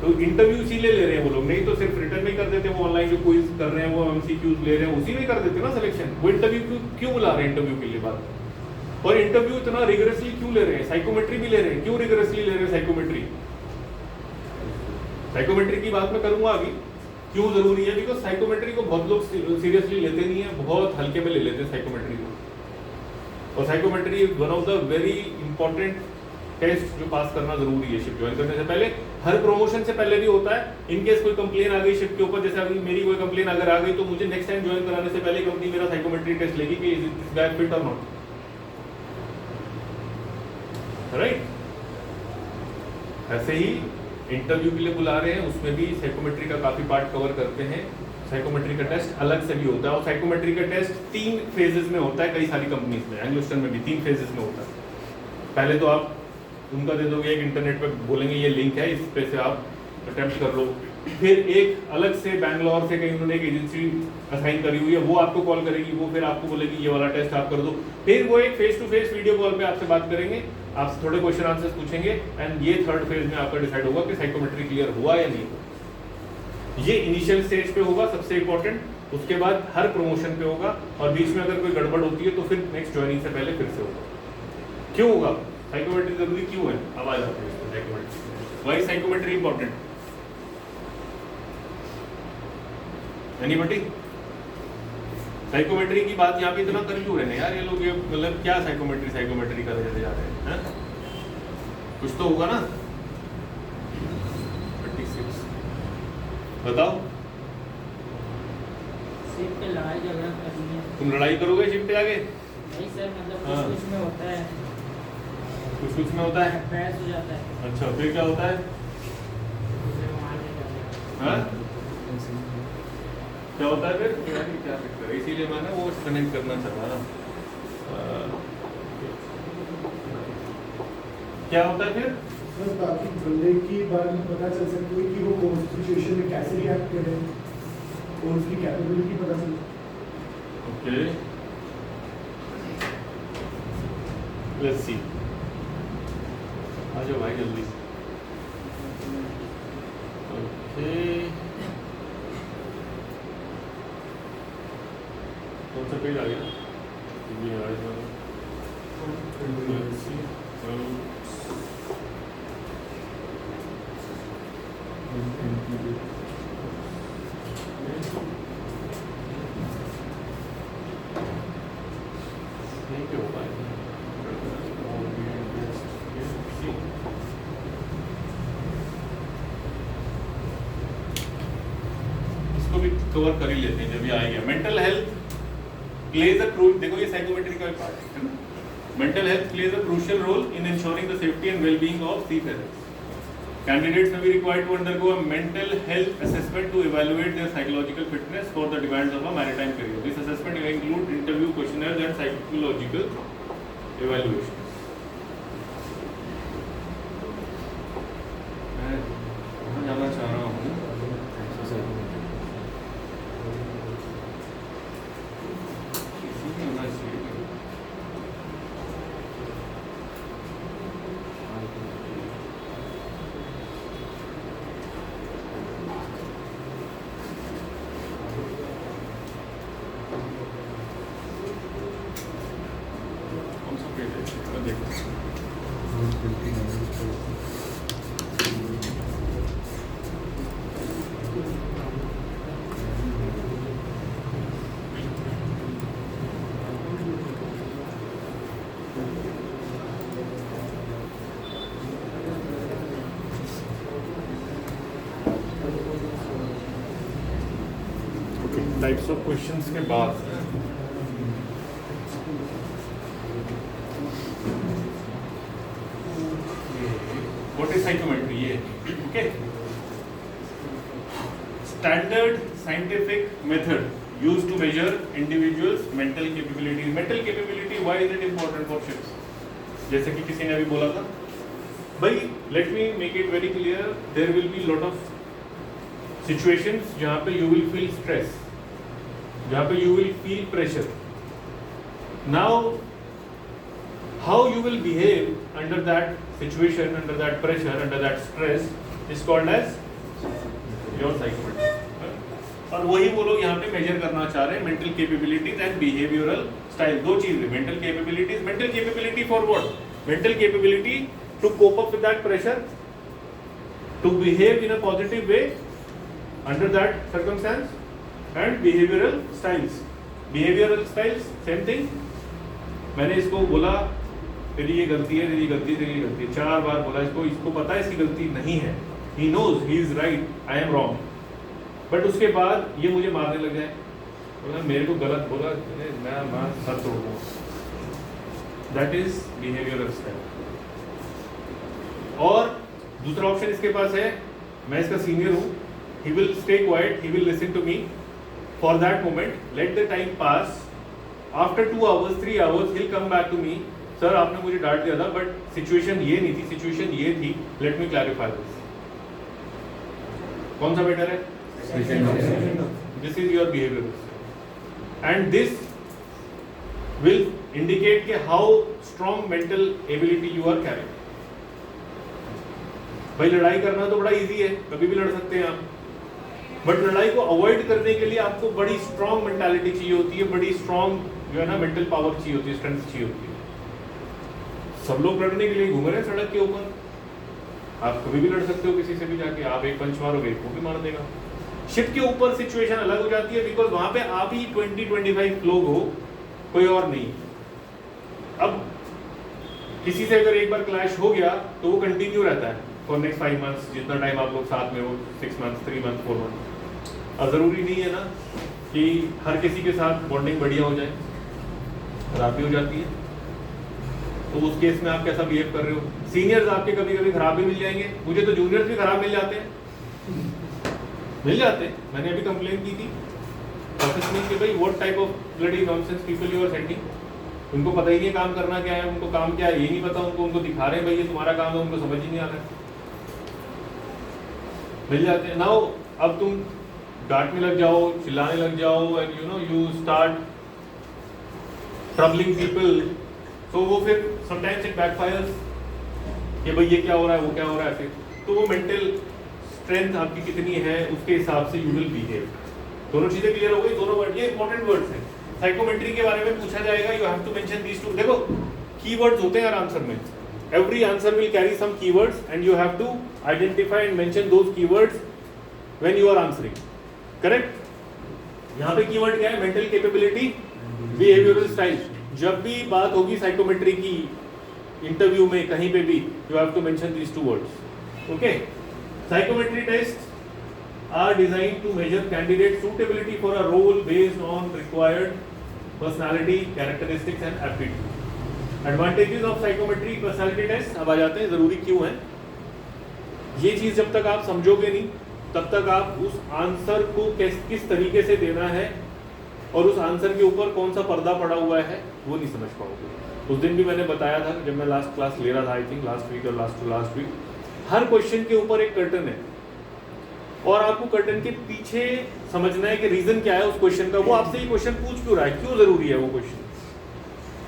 तो इंटरव्यू इसीलिए ले रहे हैं वो लोग, नहीं तो सिर्फ रिटर्न में कर देते, वो ऑनलाइन जो क्विज कर रहे हैं, वो एमसीक्यूज ले रहे हैं, उसी में कर देते ना सिलेक्शन। वो इंटरव्यू क्यों बुला रहे हैं इंटरव्यू के लिए बात? और इंटरव्यू इतना रिगरसली क्यों ले रहे हैं? साइकोमेट्री भी ले रहे हैं, क्यों रिगरसली ले रहे हैं साइकोमेट्री? साइकोमेट्री की बात मैं करूंगा अभी, क्यों जरूरी है, बिकॉज साइकोमेट्री को बहुत लोग सीरियसली लेते नहीं है, बहुत हल्के में ले लेते हैं साइकोमेट्री को। और psychometry one of the very important test जो पास करना जरूरी है शिप ज्वाइन करने से पहले, हर प्रमोशन से पहले भी होता है। इनकेस कोई कंप्लेन आ गई शिप के ऊपर, जैसे अभी मेरी कोई कंप्लेन अगर आ गई तो मुझे नेक्स्ट टाइम ज्वाइन कराने से पहले कंपनी मेरा साइकोमेट्री टेस्ट लेगी कि इज दिस गाय फिट और नॉट, राइट? ऐसे ही इंटरव्यू के लिए बुला रहे हैं, उसमें भी साइकोमेट्री का काफी पार्ट कवर करते हैं। साइकोमेट्री का टेस्ट अलग से भी होता है, और साइकोमेट्री का टेस्ट 3 फेजेस में होता है कई सारी कंपनीज में, एंग्लोस्टन में भी 3 फेजेस में होता है। पहले तो आप उनका दे दोगे, एक इंटरनेट पे बोलेंगे ये लिंक है, इस पे से आप अटेम्प्ट कर लो। फिर एक अलग से बैंगलोर से कहीं उन्होंने एक एजेंसी असाइन करी हुई है, वो आपको कॉल करेगी, वो फिर आपको बोलेगी ये वाला टेस्ट आप कर दो। फिर वो एक face to face video call पे आपसे बात करेंगे, आपसे थोड़े क्वेश्चन आंसर्स पूछेंगे, एंड ये 3rd फेज में आपका डिसाइड होगा कि साइकोमेट्री क्लियर हुआ या नहीं। ये इनिशियल स्टेज पे होगा सबसे इंपॉर्टेंट, उसके बाद हर प्रमोशन पे होगा, और बीच में अगर कोई गड़बड़ होती है तो फिर नेक्स्ट ज्वाइनिंग से पहले फिर से होगा। क्यों होगा? साइकोमेट्री जरूरी क्यों है? आवाज आती है इसमें psychometry. Why psychometry important? Anybody? Psychometry की बात यहाँ पे इतना कर क्यों रहे हैं यार ये लोग? ये मतलब क्या साइकोमेट्री कर रहे जा रहे हैं? कुछ तो होगा ना। 36 बताओ। शिप पे लड़ाई झगड़ा करनी है। तुम लड़ाई करोगे शिप पे आगे? नहीं सर, मतलब हाँ। कुछ में होता है, कुछ में होता है। बहस हो जाता है, अच्छा, फिर क्या होता है? दूसरे को मार देते हैं। हाँ? क्या होता है फिर? क्या फिक्र है? इसीलिए मैंने वो कनेक्ट करना चाहा ना। क्या होता है फिर? बस बाकी बंदे की बारे में पता चल सकती है कि वो कौन सी सिचुएशन में कैसे रिएक्ट करे और उसकी कैपेबिलिटी पता चल। Okay, let's see. आ जाओ भाई जल्दी। ओके, कौन सा पेज आ गया? ये आ गया। Let's see. नहीं क्यों हो पाएगा? इसको भी कवर कर ही लेते हैं जब ये आएगा। मेंटल हेल्थ प्लेज अ देखो ये साइकोमेट्री का पार्ट है ना। Mental health plays a crucial role in ensuring the seaffaring and well-being of seafarers. Candidates may be required to undergo a mental health assessment to evaluate their psychological fitness for the demands of a maritime career. This assessment will include interview questionnaires and psychological evaluations. मैं वहाँ जाना चाह रहा हूँ। Types of questions के बाद what is psychometry? ये okay, standard scientific method used to measure individuals mental capability. Mental capability, why is it important for ships? जैसे कि किसी ने अभी बोला था भाई, let me make it very clear, there will be lot of situations जहां पे यू विल फील स्ट्रेस, जहाँ पे you will feel pressure. Now, how you will behave under that situation, under that pressure, under that stress is called as your psychometry. और वही वो लोग यहाँ पे मेजर करना चाह रहे हैं, mental capabilities and behavioural style. दो चीजें, mental capabilities, mental capability for what? Mental capability to cope up with that pressure, to behave in a positive way under that circumstance, and behavioural styles. Behavioural styles same thing. मैंने इसको बोला तेरी ये गलती है, तेरी गलती, तेरी गलती, 4 बार बोला इसको, इसको पता है इसकी गलती नहीं है, he knows he is right, I am wrong, but उसके बाद ये मुझे मारने लग जाए, बोला मेरे को गलत बोला, मैं सर तोड़ दूँ। That is behavioural style. और दूसरा ऑप्शन इसके पास है, मैं इसका सीनियर हूँ, he will stay quiet, he will listen to me for that moment, let the time pass, after 2 hours 3 hours he'll come back to me, sir आपने मुझे डांट दिया था बट सिचुएशन ये नहीं थी, सिचुएशन ये थी, let me clarify this. कौन सा बेटर है? This is your behavior and this will indicate कि how strong mental ability you are carrying. भाई लड़ाई करना तो बड़ा इजी है, कभी भी लड़ सकते हैं आप, बट लड़ाई को अवॉइड करने के लिए आपको बड़ी स्ट्रांग मेंटालिटी चाहिए होती है, बड़ी स्ट्रांग जो है ना मेंटल पावर चाहिए होती है, स्ट्रेंथ चाहिए होती है। सब लोग लड़ने के लिए घूम रहे हैं सड़क के ऊपर, आप कभी भी लड़ सकते हो किसी से भी जाके, आप एक पंच मारोगे वो भी मार देगा। शिप के ऊपर सिचुएशन अलग हो जाती है, बिकॉज वहां पे आप ही 20-25 लोग हो, कोई और नहीं। अब किसी से अगर एक बार क्लैश हो गया तो वो कंटिन्यू रहता है फॉर नेक्स्ट 5 मंथ्स, जितना टाइम आप लोग साथ में हो, 6 मंथ्स, 3 मंथ्स, 4 मंथ्स। अब जरूरी नहीं है ना कि हर किसी के साथ बॉन्डिंग बढ़िया हो जाए, खराब भी हो जाती है। तो उस केस में आप कैसा बिहेव कर रहे हो? सीनियर्स आपके कभी कभी खराब भी मिल जाएंगे, मुझे तो जूनियर्स भी खराब मिल जाते हैं। मैंने अभी कंप्लेन की थी ऑफिस में कि भाई what type of bloody nonsense people you are sending, उनको पता ही नहीं काम करना क्या है, उनको काम क्या है ये नहीं पता, उनको दिखा रहे हैं भाई ये तुम्हारा काम है, उनको समझ ही नहीं आ रहा है, मिल जाते हैं। नाउ अब तुम डांटने लग जाओ, चिल्लाने लग जाओ, and you start troubling people, तो वो फिर समटाइम्स इट बैकफायर्स कि भाई ये क्या हो रहा है, वो क्या हो रहा है। फिर तो वो मेंटल स्ट्रेंथ आपकी कितनी है उसके हिसाब से यू विल बिहेव। दोनों चीजें क्लियर हो गई, दोनों वर्ड ये इंपॉर्टेंट वर्ड्स हैं। साइकोमेट्री के बारे में पूछा जाएगा, you have to mention these two. देखो कीवर्ड्स होते हैं हर आंसर में, every answer will carry some keywords and you have to identify and mention those keywords when you are answering, correct. यहाँ पे कीवर्ड क्या है? Mental capability, behavioural style. जब भी बात होगी साइकोमेट्री की इंटरव्यू में कहीं पे भी, you have to mention these two words, okay. Psychometry test are designed to measure candidate suitability for a role based on required personality characteristics and aptitude. Advantages of psychometry personality test अब आ जाते हैं, जरूरी क्यों है। ये चीज जब तक आप समझोगे नहीं तब तक आप उस आंसर को किस तरीके से देना है और उस आंसर के ऊपर कौन सा पर्दा पड़ा हुआ है वो नहीं समझ पाओगे। उस दिन भी मैंने बताया था जब मैं लास्ट क्लास ले रहा था, आई थिंक लास्ट वीक और लास्ट वीक, हर क्वेश्चन के ऊपर एक कर्टन है और आपको कर्टन के पीछे समझना है कि रीजन क्या है उस क्वेश्चन का, वो आपसे ये क्वेश्चन पूछ क्यों रहा है, क्यों जरूरी है वो क्वेश्चन।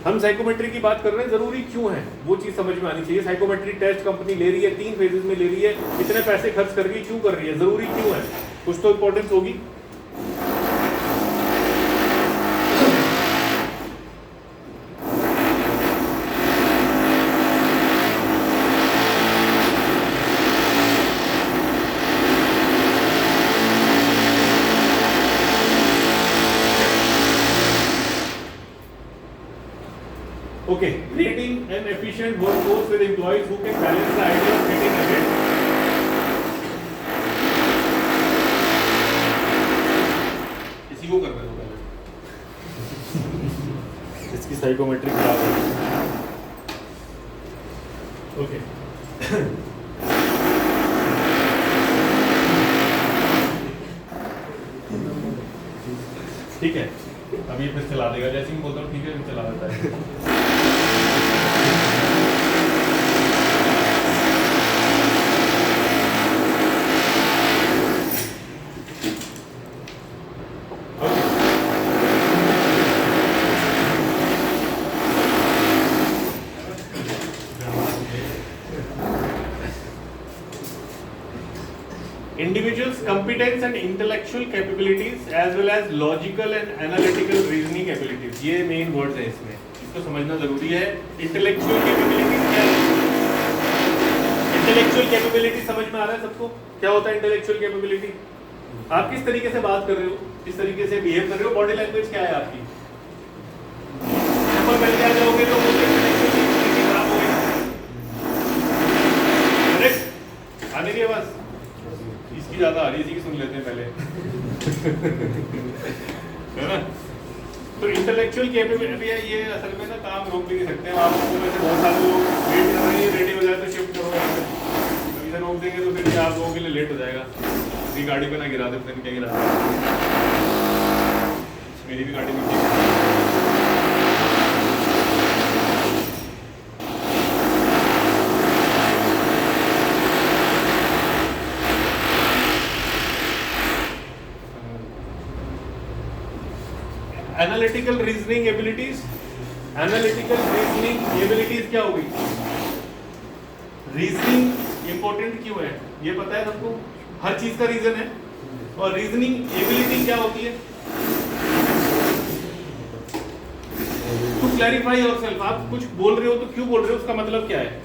हम साइकोमेट्री की बात कर रहे हैं, जरूरी क्यों है वो चीज समझ में आनी चाहिए। साइकोमेट्री टेस्ट कंपनी ले रही है, 3 फेजेस में ले रही है, इतने पैसे खर्च कर रही है, क्यों कर रही है, जरूरी क्यों है, कुछ तो इंपॉर्टेंस होगी। Okay, creating an efficient workforce with employees who can balance the idea of getting ahead. इसी को करना है पहले। इसकी साइकोमेट्री खराब है। Okay. ठीक है, अभी फिर चला देगा, जैसे ही बोलता हूँ ठीक है फिर चला देता है। Individuals' competence and intellectual capabilities as well as logical and analytical reasoning abilities, ये मेन वर्ड्स हैं इसमें, इसको समझना जरूरी है। इंटेलेक्चुअल कैपेबिलिटीज क्या है? इंटेलेक्चुअल कैपेबिलिटी समझ में आ रहा है सबको? क्या होता है इंटेलेक्चुअल कैपेबिलिटी? आप किस तरीके से बात कर रहे हो, किस तरीके से बिहेव कर रहे हो, बॉडी लैंग्वेज क्या है आपकी। नंबर पहले आ जाओगे तो इंटेलेक्चुअल कैपेबिलिटी खराब हो गई। करेक्ट, आने की आवाज इसकी ज्यादा आ रही है, इसी की सुन लेते हैं पहले है ना। तो इंटेलेक्चुअल कैपेबिलिटी है ये, असल में ना काम रोक भी नहीं सकते हैं आप लोगों में से बहुत सारे लोग वेट कर रहे हैं, रेडी हो जाए तो शिफ्ट करो, अभी से रोक देंगे तो फिर आप लोगों के लिए लेट हो जाएगा। मेरी गाड़ी पे ना गिरा दे, फिर क्या गिरा, मेरी भी गाड़ी में। Analytical reasoning abilities, analytical reasoning abilities क्या होगी? रीजनिंग इंपॉर्टेंट क्यों है ये पता है सबको? हर चीज का रीजन है, और रीजनिंग एबिलिटी क्या होती है? To clarify yourself. आप कुछ बोल रहे हो तो क्यों बोल रहे हो, उसका मतलब क्या है?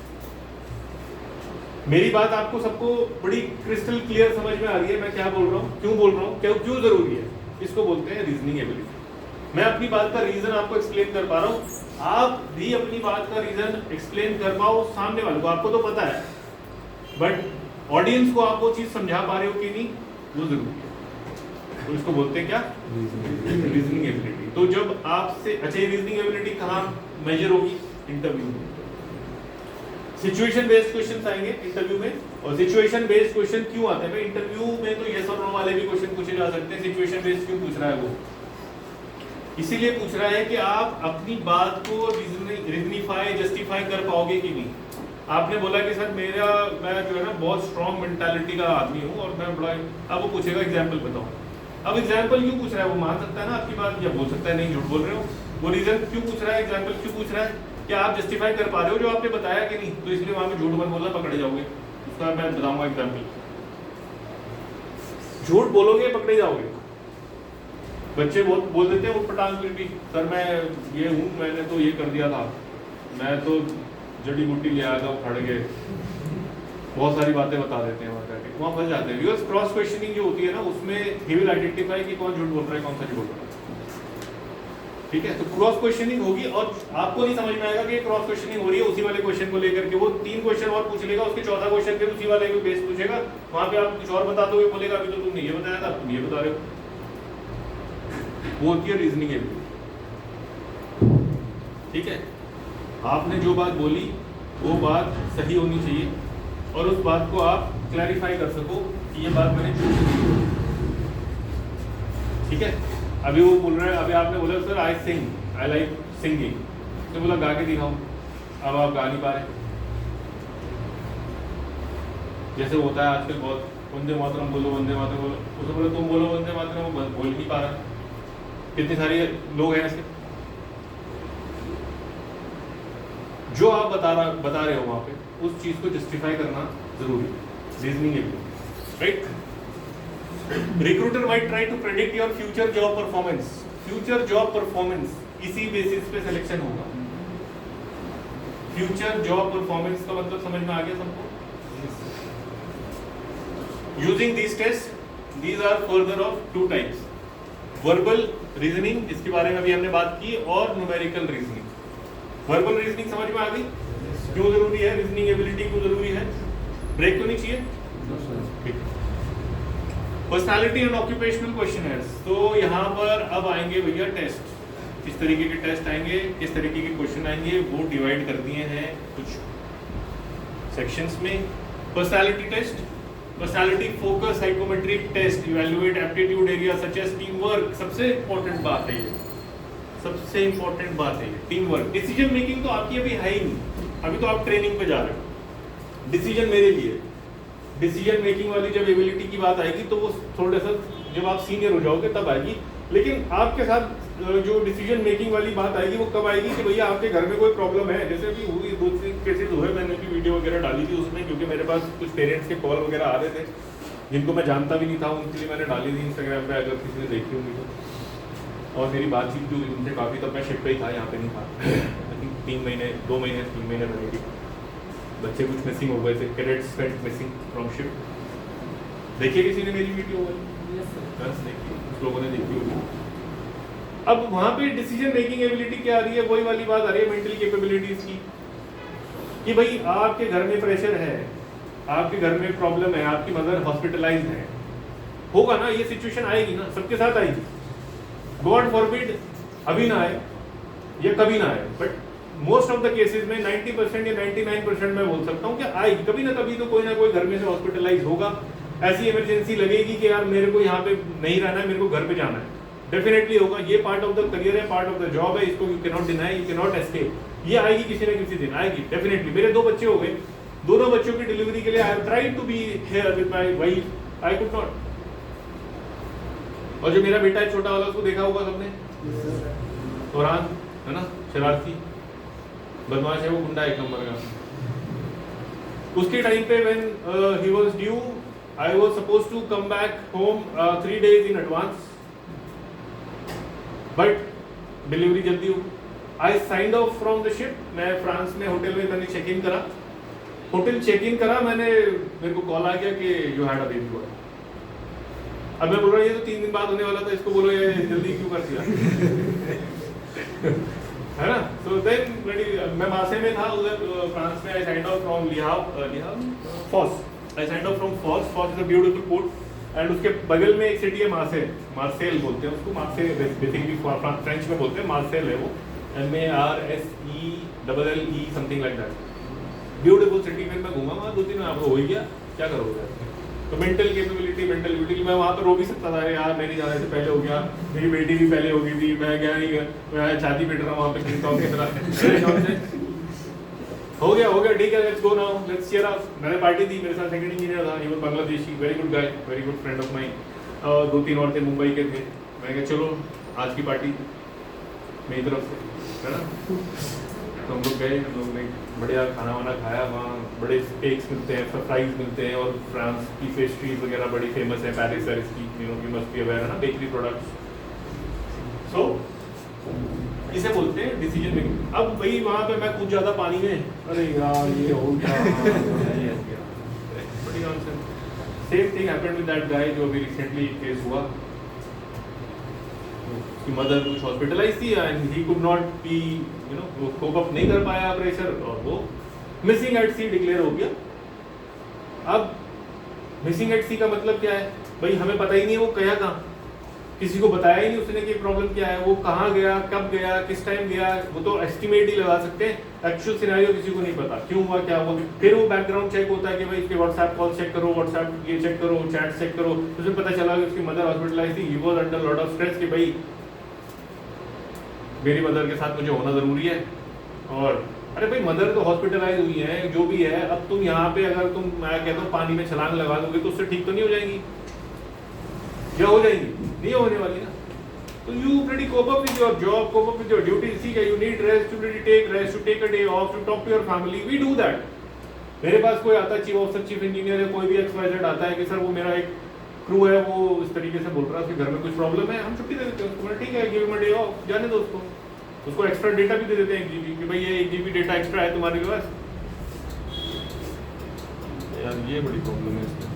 मेरी बात आपको सबको बड़ी क्रिस्टल क्लियर समझ में आ रही है, मैं क्या बोल रहा हूँ, क्यों बोल रहा हूँ, क्यों जरूरी है? इसको बोलते हैं रीजनिंग एबिलिटी। मैं अपनी बात का रीजन आपको एक्सप्लेन कर पा रहा हूँ, आप भी अपनी बात का रीजन एक्सप्लेन कर पाओ सामने वाले को। आपको तो पता है, बट ऑडियंस को आप वो चीज समझा पा रहे हो कि नहीं, वो जरूरी है। तो इसको बोलते हैं क्या? Reasoning ability. तो जब आपसे, अच्छा, ये रीजनिंग एबिलिटी कहाँ मेजर होगी? इंटरव्यू में। सिचुएशन बेस्ड क्वेश्चन आएंगे इंटरव्यू में। और सिचुएशन बेस्ड क्वेश्चन क्यों आते हैं भाई इंटरव्यू में? तो यस और नो वाले भी क्वेश्चन पूछे जा सकते हैं। सिचुएशन बेस्ड क्यों पूछ रहा है वो? इसीलिए पूछ रहा है कि आप अपनी बात को रीजनिफाई, जस्टिफाई कर पाओगे कि नहीं। आपने बोला कि सर मैं जो है ना बहुत स्ट्रॉन्ग मेंटालिटी का आदमी हूँ और मैं बड़ा, अब वो पूछेगा एग्जाम्पल बताओ। अब एग्जाम्पल क्यों पूछ रहा है? वो मान सकता है ना आपकी बात, या बोल सकता है नहीं झूठ बोल रहे हो। वो रीजन क्यों पूछ रहा है, एग्जाम्पल क्यों पूछ रहा है? क्या आप जस्टिफाई कर पा रहे हो जो आपने बताया कि नहीं? तो इसलिए वहां पे झूठ मत बोलना, पकड़े जाओगे। उसका मैं बताऊंगा एग्जाम्पल। झूठ बोलोगे पकड़े जाओगे। बच्चे बहुत बोल देते हैं वो पटांग फिर भी, सर मैं ये हूँ, मैंने तो ये कर दिया था, मैं तो जड़ी बूटी ले आया था उखाड़ के, बहुत सारी बातें बता देते हैं वहाँ जाके, वहाँ फंस जाते हैं। बिकॉज क्रॉस क्वेश्चनिंग जो होती है ना, उसमें ही विल आइडेंटिफाई कि कौन झूठ बोल रहा है, कौन सच बोल रहा है। ठीक है, तो क्रॉस क्वेश्चनिंग होगी और आपको नहीं समझ में आएगा कि क्रॉस क्वेश्चनिंग हो रही है उसी वाले क्वेश्चन को लेकर के। वो 3 क्वेश्चन और पूछ लेगा, उसके चौथा क्वेश्चन फिर उसी वाले को बेस पूछेगा, वहां पे आप कुछ और बता दोगे, बोलेगा अभी तो तुमने ये बताया था, तुम ये बता रहे हो। वो होती है रीजनिंग एबिलिटी। ठीक है, आपने जो बात बोली वो बात सही होनी चाहिए और उस बात को आप क्लैरिफाई कर सको कि ये बात मैंने झूठ की। ठीक है, अभी वो बोल रहा है, अभी आपने बोला sir I sing, I like singing, तो बोला गा के दिखाऊं, अब आप गा नहीं पा रहे। जैसे होता है आजकल बहुत, वंदे मातरम बोलो, वंदे मातरम बोलो, उसने बोला तुम बोलो वंदे मातरम, वो बोल नहीं पा रहा। कितने सारे लोग हैं ऐसे। जो आप बता रहे हो वहां पे, उस चीज को जस्टिफाई करना जरूरी है। Reasoning ability, right? Recruiter might try to predict your future job performance. Future job performance इसी बेसिस पे सिलेक्शन होगा। फ्यूचर जॉब परफॉर्मेंस का मतलब समझ में आ गया सबको? Using this test, these are further of 2 types, verbal reasoning, जिसके बारे में अभी हमने बात की, और न्यूमेरिकल रीजनिंग। वर्बल रीजनिंग समझ में आ गई? क्यों जरूरी है रीजनिंग एबिलिटी, क्यों जरूरी है? ब्रेक तो नहीं चाहिए? Personality and occupational questioners. तो यहाँ पर अब आएंगे भैया टेस्ट। किस तरीके के टेस्ट आएंगे, किस तरीके के क्वेश्चन आएंगे, वो डिवाइड कर दिए हैं कुछ सेक्शंस में। Personality test, personality focus psychometric test, evaluate aptitude area such as team work. सबसे इंपॉर्टेंट बात है ये, सबसे इंपॉर्टेंट बात है टीम वर्क। डिसीजन मेकिंग तो आपकी अभी है ही नहीं, अभी तो आप ट्रेनिंग पे जा रहे हो। डिसीजन मेरे लिए, डिसीजन मेकिंग वाली जब एबिलिटी की बात आएगी तो वो थोड़ा सा जब आप सीनियर हो जाओगे तब आएगी। लेकिन आपके साथ जो डिसीजन मेकिंग वाली बात आएगी वो कब आएगी कि भैया आपके घर में कोई प्रॉब्लम है। जैसे अभी हुई 2-3 केसेस हुए, मैंने भी वीडियो वगैरह डाली थी उसमें, क्योंकि मेरे पास कुछ पेरेंट्स के कॉल वगैरह आ रहे थे जिनको मैं जानता भी नहीं था, उनके लिए मैंने डाली थी इंस्टाग्राम पे, अगर किसी ने देखी होंगी तो। और मेरी बातचीत भी हुई उनसे काफ़ी, तब मैं शिफ्ट पे ही था, यहाँ पे नहीं था। आई थिंक 3 महीने 2 महीने 3 महीने बनेगी। बच्चे कुछ मिसिंग हो गए थे, cadets went missing from shift. देखिए किसी ने मेरी वीडियो बस देखिए, कुछ लोगों ने देखी होगी। अब वहां पे डिसीजन मेकिंग एबिलिटी क्या आ रही है, वही वाली बात आ रही है मेंटल कैपेबिलिटीज की, कि भाई आपके घर में प्रेशर है, आपके घर में प्रॉब्लम है, आपकी मदर हॉस्पिटलाइज्ड है, होगा ना, ये सिचुएशन आएगी ना, सबके साथ आएगी। गॉड फॉरबिड अभी ना आए या कभी ना आए, but most of the cases में 90% या 99% मैं बोल सकता हूँ कि आएगी, कभी ना कभी तो कोई ना कोई घर में से हॉस्पिटलाइज होगा। ऐसी इमरजेंसी लगेगी कि यार मेरे को यहाँ पे नहीं रहना है, मेरे को घर पे जाना है, डेफिनेटली होगा। ये पार्ट ऑफ द करियर है, पार्ट ऑफ द जॉब है, इसको you can not deny, you can not escape. ये आएगी किसी ना किसी दिन, आएगी डेफिनेटली। मेरे 2 बच्चे हो गए, दोनों बच्चों की डिलीवरी के लिए I have tried to be here with my wife, I could not. और जो मेरा बेटा है छोटा वाला, उसको देखा होगा सबने, फरहान है ना, शरारती बदमाश है वो, गुंडा एक नंबर का। उसके टाइम पे when he was due, I was supposed to come back home 3 days in advance, but delivery जल्दी हो। I signed off from the ship। मैं फ्रांस में होटल में मैंने चेक इन करा, होटल चेक इन करा मैंने, मेरे को कॉल आ गया कि you had a baby boy. अब मैं बोल रहा हूँ ये तो 3 दिन बाद होने वाला था, इसको बोलो ये जल्दी क्यों कर दिया है ना। सो देन मैं मार्से में था उधर फ्रांस में। I signed off from Fos. I signed off from Fos. Fos is a beautiful port and उसके बगल में एक सिटी है मार्सेल। मार्सेल बोलते हैं उसको, मार्सेल बेसिकली फ्रेंच में बोलते हैं, मार्सेल है वो, MARSELLE something like that. Beautiful city. फिर मैं घूमा वहाँ 2-3 दिन, आपको हो ही गया, क्या करोगे। तो मेंटल कैपेबिलिटी मैं वहाँ पे रो भी सकता था, यार मेरी जाने से पहले हो गया, मेरी बेटी भी पहले हो गई थी, मैं गया नहीं गया, मैं छाती पीट रहा हूँ वहाँ पे किंग कॉन्ग की तरह। हो गया ठीक है, let's go now, let's cheer up. मैंने पार्टी दी, मेरे साथ सेकंड इंजीनियर था, he was Bangladeshi, very good guy, very good friend of mine. 2-3 और थे मुंबई के थे। मैंने कहा चलो आज की पार्टी मेरी तरफ से, है ना। तो हम लोग गए, हम लोग ने बढ़िया खाना वाना खाया। वहाँ बड़े स्टेक्स मिलते हैं, फ्राइज मिलते हैं, और फ्रांस की पेस्ट्रीज वगैरह बड़ी फेमस है, पेरिस की, यू मस्ट बी अवेयर, है ना, बेकरी प्रोडक्ट्स। सो इसे बोलते हैं डिसीजन मेकिंग। अब भाई वहाँ पे मैं कूद जाता पानी में, अरे यार ये हो गया, बड़ी nonsense. Same thing happened with that guy जो अभी रिसेंटली केस हुआ। उसकी मदर कुछ हॉस्पिटलाइज थी and he could not be, you know, वो कोप अप नहीं कर पाया प्रेशर, और वो मिसिंग एट सी डिक्लेयर हो गया। अब मिसिंग एट सी का मतलब क्या है भाई, हमें पता ही नहीं है वो गया कहाँ, किसी को बताया ही नहीं उसने कि प्रॉब्लम क्या है, वो कहाँ गया, कब गया, किस टाइम गया, वो तो एस्टिमेट ही लगा सकते हैं। एक्चुअल सिनेरियो किसी को नहीं पता क्यों हुआ, क्या हुआ। फिर वो बैकग्राउंड चेक होता है कि भाई इसके व्हाट्सएप कॉल चेक करो, व्हाट्सएप ये चेक करो, चैट चेक करो। तो उसमें पता चला कि उसकी मदर हॉस्पिटलाइज थी, he was under lot of stress कि भाई मेरी मदर के साथ मुझे होना जरूरी है। और अरे भाई मदर तो हॉस्पिटलाइज हुई है, जो भी है, अब तुम यहाँ पे अगर तुम, मैं कहता हूँ, पानी में छलांग लगा दोगे तो उससे ठीक तो नहीं हो जाएंगी, या हो जाएंगी, नहीं होने वाली ना। तो you pretty cope up with your job, cope up with your duties. ठीक है, you need rest, to take rest, to take a day off, to talk to your family, we do that. मेरे पास कोई आता है, chief officer, chief engineer है, कोई भी XYZ आता है कि सर वो मेरा एक क्रू है, वो इस तरीके से बोल रहा है, उसके घर में कुछ प्रॉब्लम है, हम छुट्टी दे देते हैं उसको, ठीक है, give him a day of, जाने दो उसको। उसको एक्स्ट्रा डेटा भी दे देते हैं 1 GB कि भाई ये 1 GB डेटा एक्स्ट्रा है तुम्हारे पास। यार ये बड़ी प्रॉब्लम है इसमें।